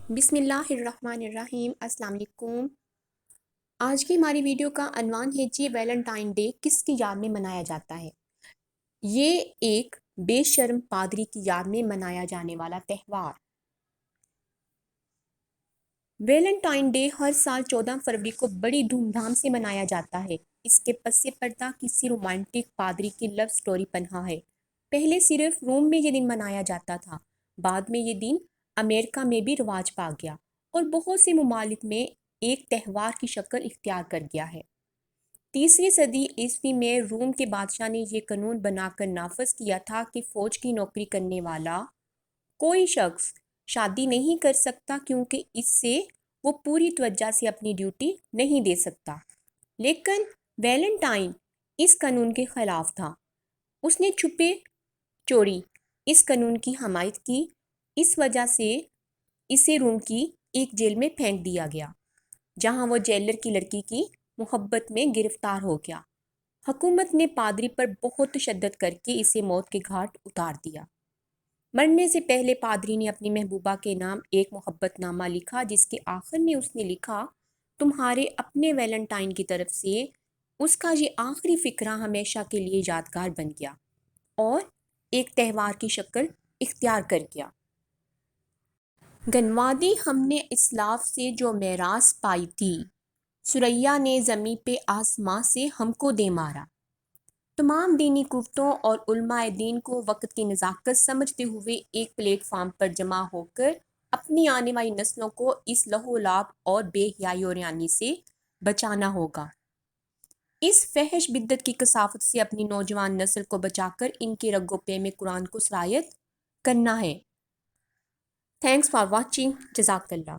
بسم اللہ الرحمن الرحیم۔ السلام علیکم۔ آج کی ہماری ویڈیو کا عنوان ہے جی ویلنٹائن ڈے کس کی یاد میں منایا جاتا ہے۔ یہ ایک بے شرم پادری کی یاد میں منایا جانے والا تہوار۔ ویلنٹائن ڈے ہر سال 14 فروری کو بڑی دھوم دھام سے منایا جاتا ہے۔ اس کے پس پردہ کسی رومانٹک پادری کی لو سٹوری پنہاں ہے۔ پہلے صرف روم میں یہ دن منایا جاتا تھا، بعد میں یہ دن امریکہ میں بھی رواج پا گیا اور بہت سے ممالک میں ایک تہوار کی شکل اختیار کر گیا ہے۔ 3 صدی عیسوی میں روم کے بادشاہ نے یہ قانون بنا کر نافذ کیا تھا کہ فوج کی نوکری کرنے والا کوئی شخص شادی نہیں کر سکتا، کیونکہ اس سے وہ پوری توجہ سے اپنی ڈیوٹی نہیں دے سکتا۔ لیکن ویلنٹائن اس قانون کے خلاف تھا۔ اس نے چھپے چوری اس قانون کی حمایت کی۔ اس وجہ سے اسے روم کی ایک جیل میں پھینک دیا گیا، جہاں وہ جیلر کی لڑکی کی محبت میں گرفتار ہو گیا۔ حکومت نے پادری پر بہت تشدد کر کے اسے موت کے گھاٹ اتار دیا۔ مرنے سے پہلے پادری نے اپنی محبوبہ کے نام ایک محبت نامہ لکھا، جس کے آخر میں اس نے لکھا، تمہارے اپنے ویلنٹائن کی طرف سے۔ اس کا یہ آخری فقرہ ہمیشہ کے لیے یادگار بن گیا اور ایک تہوار کی شکل اختیار کر گیا۔ گنوادی ہم نے اسلاف سے جو میراث پائی تھی، ثریا نے زمیں پہ آسماں سے ہم کو دے مارا۔ تمام دینی قوتوں اور علماء دین کو وقت کی نزاکت سمجھتے ہوئے ایک پلیٹ فارم پر جمع ہو کر اپنی آنے والی نسلوں کو اس لہو و لعاب اور بے حیائی اور ریانی سے بچانا ہوگا۔ اس فحش بدعت کی کثافت سے اپنی نوجوان نسل کو بچا کر ان کے رگ و پے میں قرآن کو سرایت کرنا ہے۔ Thanks for watching. جزاک اللہ۔